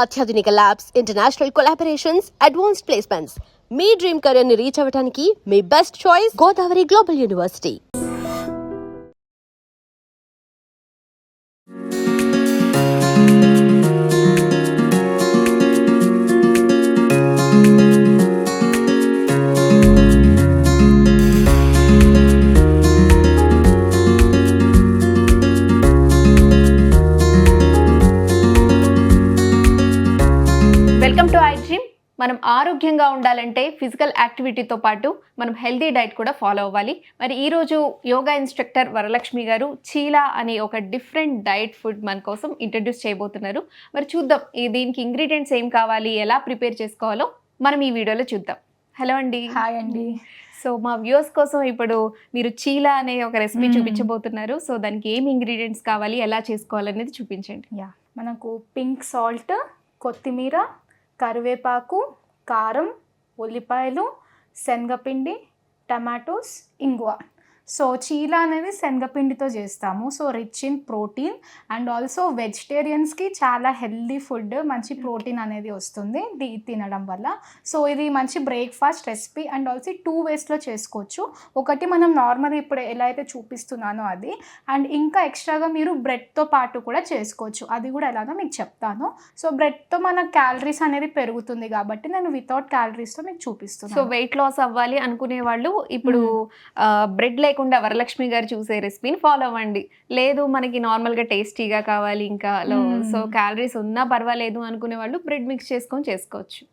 అత్యాధునిక labs, international collaborations, advanced placements. మీ dream career ని రీచ్ అవ్వడానికి మీ best choice Godavari Global University. Welcome to iDream. మనం ఆరోగ్యంగా ఉండాలంటే ఫిజికల్ యాక్టివిటీతో పాటు మనం హెల్దీ డైట్ కూడా ఫాలో అవ్వాలి. మరి ఈరోజు యోగా ఇన్స్ట్రక్టర్ వరలక్ష్మి గారు చీలా అనే ఒక డిఫరెంట్ డైట్ ఫుడ్ మన కోసం ఇంట్రడ్యూస్ చేయబోతున్నారు. మరి చూద్దాం దీనికి ఇంగ్రీడియంట్స్ ఏం కావాలి, ఎలా ప్రిపేర్ చేసుకోవాలో మనం ఈ వీడియోలో చూద్దాం. హలో అండి. హాయ్ అండి. సో మా వ్యూవర్స్ కోసం ఇప్పుడు మీరు చీలా అనే ఒక రెసిపీ చూపించబోతున్నారు. సో దానికి ఏం ఇంగ్రీడియంట్స్ కావాలి, ఎలా చేసుకోవాలనేది చూపించండి. మనకు పింక్ సాల్ట్, కొత్తిమీర, కరివేపాకు, కారం, ఉల్లిపాయలు, శనగపిండి, టమాటోస్, ఇంగువ. సో చీలా అనేది శనగపిండితో చేస్తాము. So rich in protein and also వెజిటేరియన్స్కి చాలా హెల్దీ ఫుడ్, మంచి ప్రోటీన్ అనేది వస్తుంది తినడం వల్ల. సో ఇది మంచి బ్రేక్ఫాస్ట్ రెసిపీ అండ్ ఆల్సో 2 వేస్లో చేసుకోవచ్చు. ఒకటి మనం నార్మల్ ఇప్పుడు ఎలా అయితే చూపిస్తున్నానో అది, అండ్ ఇంకా ఎక్స్ట్రాగా మీరు బ్రెడ్తో పాటు కూడా చేసుకోవచ్చు. అది కూడా ఎలాగో మీకు చెప్తాను. సో బ్రెడ్తో మన క్యాలరీస్ అనేది పెరుగుతుంది కాబట్టి నేను వితౌట్ క్యాలరీస్తో మీకు చూపిస్తున్నాను. సో వెయిట్ లాస్ అవ్వాలి అనుకునే వాళ్ళు ఇప్పుడు బ్రెడ్ లేకుండా వరలక్ష్మి గారు చూసే రెసిపీని ఫాలో అవ్వండి. లేదు మనకి నార్మల్గా టేస్టీగా కావాలి ఇంకా సో క్యాలరీస్ ఉన్నా పర్వాలేదు అనుకునే వాళ్ళు బ్రెడ్ మిక్స్ చేసుకొని చేసుకోవచ్చు.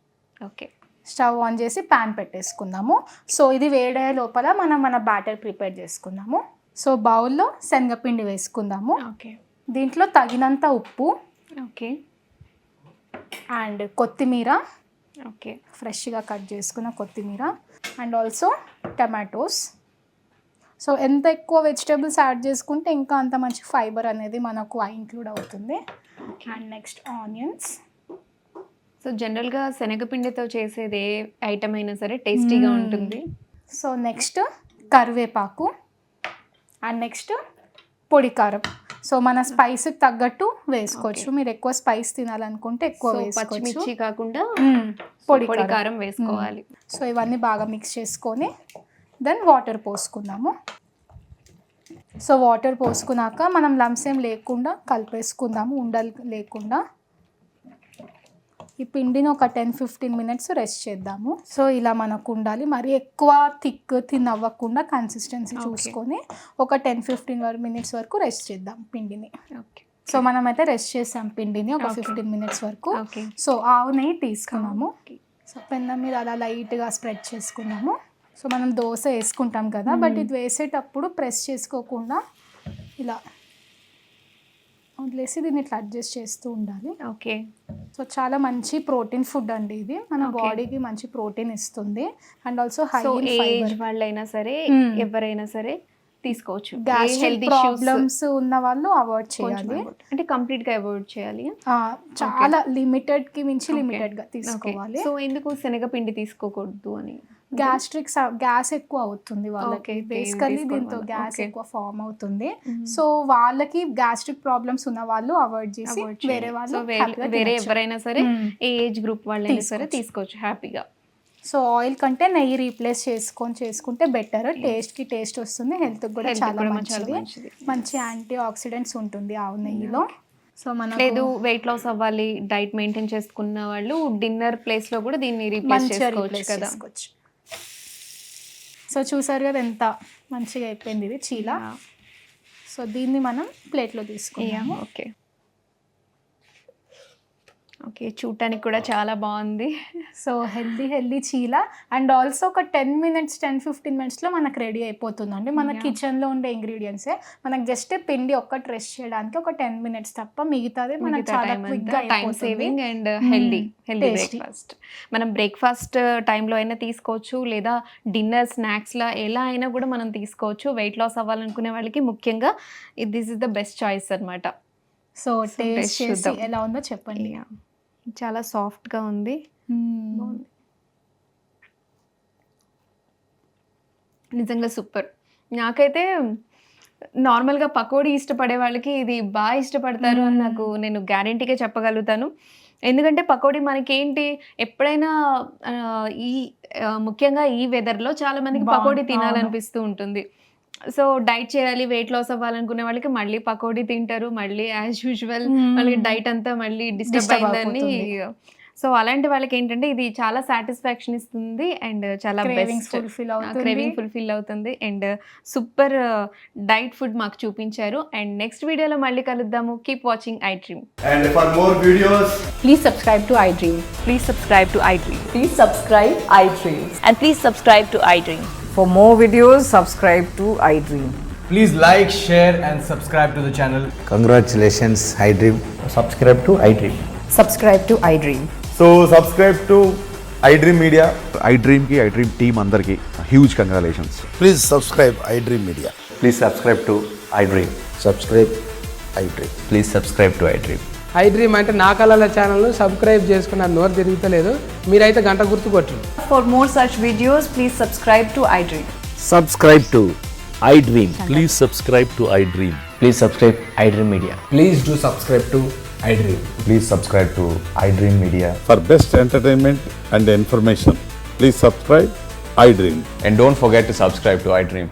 ఓకే, స్టవ్ ఆన్ చేసి ప్యాన్ పెట్టేసుకుందాము. సో ఇది వేడే లోపల మన బ్యాటర్ ప్రిపేర్ చేసుకుందాము. సో బౌల్లో శనగపిండి వేసుకుందాము. ఓకే, దీంట్లో తగినంత ఉప్పు, ఓకే, అండ్ కొత్తిమీర, ఓకే, ఫ్రెష్గా కట్ చేసుకున్న కొత్తిమీర, అండ్ ఆల్సో టమాటోస్. సో ఎంత ఎక్కువ వెజిటేబుల్స్ యాడ్ చేసుకుంటే ఇంకా అంత మంచి ఫైబర్ అనేది మనకు ఇంక్లూడ్ అవుతుంది. And next onions. సో జనరల్గా శనగపిండితో చేసేది ఏ ఐటమ్ అయినా సరే టేస్టీగా ఉంటుంది. సో నెక్స్ట్ కరివేపాకు, అండ్ నెక్స్ట్ పొడి కారం. సో మన స్పైస్కి తగ్గట్టు వేసుకోవచ్చు. మీరు ఎక్కువ స్పైస్ తినాలనుకుంటే ఎక్కువ వేసుకోవచ్చు. పచ్చిమిర్చి కాకుండా పొడి కారం వేసుకోవాలి. సో ఇవన్నీ బాగా మిక్స్ చేసుకొని దెన్ వాటర్ పోసుకుందాము. సో వాటర్ పోసుకున్నాక మనం లంప్స్ ఏం లేకుండా కలిపేసుకుందాము, ఉండలు లేకుండా. ఈ పిండిని ఒక 10-15 మినిట్స్ రెస్ట్ చేద్దాము. సో ఇలా మనకు ఉండాలి, మరి ఎక్కువ థిక్ అవ్వకుండా కన్సిస్టెన్సీ చూసుకొని ఒక 10-15 మినిట్స్ వరకు రెస్ట్ చేద్దాం పిండిని. ఓకే, సో మనం అయితే రెస్ట్ చేసాం పిండిని ఒక 15 మినిట్స్ వరకు. సో ఆవు నెయ్యి తీసుకున్నాము. సో పెన్నం మీద అలా లైట్గా స్ప్రెడ్ చేసుకున్నాము. సో మనం దోశ వేసుకుంటాం కదా, బట్ ఇది వేసేటప్పుడు ప్రెస్ చేసుకోకుండా ఇలా వదిలేసి దీన్ని ఇట్లా అడ్జస్ట్ చేస్తూ ఉండాలి. ఓకే. సో చాలా మంచి ప్రోటీన్ ఫుడ్ అండి ఇది, మన బాడీకి మంచి ప్రోటీన్ ఇస్తుంది. And also high in fibre. వాళ్ళైనా సరే ఎవరైనా సరే తీసుకోవచ్చు. గ్యాస్ట్రిక్ ప్రాబ్లమ్స్ ఉన్న వాళ్ళు అవాయిడ్ చేయాలి, అంటే కంప్లీట్ గా అవాయిడ్ చేయాలి. చాలా లిమిటెడ్ కి మించి లిమిటెడ్ గా తీసుకోవాలి. సో ఎందుకు శనగపిండి తీసుకోకూడదు అని? గ్యాస్ ఎక్కువ అవుతుంది వాళ్ళకి, బేసికల్లీ దీంతో గ్యాస్ ఎక్కువ ఫామ్ అవుతుంది. సో వాళ్ళకి గ్యాస్ట్రిక్ ప్రాబ్లమ్స్ ఉన్న వాళ్ళు అవాయిడ్ చేసి వేరే వాళ్ళు వేరే ఎవరైనా సరే ఏ ఏజ్ గ్రూప్ వాళ్ళైనా సరే తీసుకోవచ్చు హ్యాపీగా. సో ఆయిల్ కంటే నెయ్యి రీప్లేస్ చేసుకుంటే బెటర్. టేస్ట్కి టేస్ట్ వస్తుంది, హెల్త్కి కూడా చాలా మంచిది. మంచి యాంటీ ఆక్సిడెంట్స్ ఉంటుంది ఆవు నెయ్యిలో. సో మనం లేదు వెయిట్ లాస్ అవ్వాలి, డైట్ మెయింటైన్ చేసుకున్న వాళ్ళు డిన్నర్ ప్లేస్ లో కూడా దీన్ని రీప్లేస్ చేసుకోవచ్చు కదా. సో చూసారు కదా ఎంత మంచిగా అయిపోయింది ఇది చీలా. సో దీన్ని మనం ప్లేట్లో తీసుకున్నాము. ఓకే, ఓకే, చూడటానికి కూడా చాలా బాగుంది. సో హెల్దీ చీలా అండ్ ఆల్సో ఒక 10-15 మినిట్స్లో మనకు రెడీ అయిపోతుందండి. మన కిచెన్లో ఉండే ఇంగ్రీడియంట్సే, మనకు జస్ట్ పిండి ఒక్కటి రెస్ట్ చేయడానికి ఒక 10 మినిట్స్ తప్ప మిగతాది మనకు చాలా క్విక్గా time saving and healthy breakfast. మనం బ్రేక్ఫాస్ట్ టైంలో అయినా తీసుకోవచ్చు, లేదా డిన్నర్ స్నాక్స్లా ఎలా అయినా కూడా మనం తీసుకోవచ్చు. వెయిట్ లాస్ అవ్వాలనుకునే వాళ్ళకి ముఖ్యంగా this is the best choice అనమాట. సో టేస్ట్ చేసి ఎలా ఉందో చెప్పండి. చాలా సాఫ్ట్గా ఉంది, బాగుంది, నిజంగా సూపర్. నాకైతే నార్మల్గా పకోడీ ఇష్టపడే వాళ్ళకి ఇది బాగా ఇష్టపడతారు అని నేను గ్యారెంటీగా చెప్పగలుగుతాను. ఎందుకంటే పకోడీ మనకేంటి ఎప్పుడైనా ముఖ్యంగా ఈ వెదర్లో చాలా మందికి పకోడీ తినాలనిపిస్తూ ఉంటుంది. సో డైట్ చేయాలి, వెయిట్ లాస్ అవ్వాలనుకునే వాళ్ళకి మళ్ళీ పకోడీ తింటారు, మళ్ళీ యాజ్ యూజువల్ వాళ్ళకి డైట్ అంతా మళ్ళీ డిస్టర్బ్ అయిందని. సో అలాంటి వాళ్ళకి ఏంటంటే ఇది చాలా సాటిస్ఫాక్షన్ ఇస్తుంది అండ్ చాలా క్రేవింగ్ ఫుల్ఫిల్ అవుతుంది అండ్ సూపర్ డైట్ ఫుడ్ మాకు చూపించారు. అండ్ నెక్స్ట్ వీడియోలో మళ్ళీ కలుద్దాము. Keep watching I dream. And for more videos, please subscribe to iDream. Please subscribe to iDream. Please subscribe iDream. And please subscribe to iDream. For more videos, subscribe to iDream. please like, share and subscribe to the channel. Congratulations, iDream. Subscribe to iDream. Subscribe to iDream. So subscribe to iDream Media. iDream की iDream team अंदर की huge congratulations. Please subscribe iDream Media. Please subscribe to iDream. Subscribe iDream. Please subscribe to iDream. iDream అంటే నా కళల ఛానల్ను subscribe చేసుకున్న నోరు తిరుగుతలేదు, మీరైతే గంట గుర్తు కొట్టండి. For more such videos, please subscribe to iDream. Subscribe to iDream. Please subscribe to iDream. Please subscribe iDream Media. Please do subscribe to iDream. Please subscribe to iDream Media. For best entertainment and information, please subscribe iDream. And don't forget to subscribe to iDream.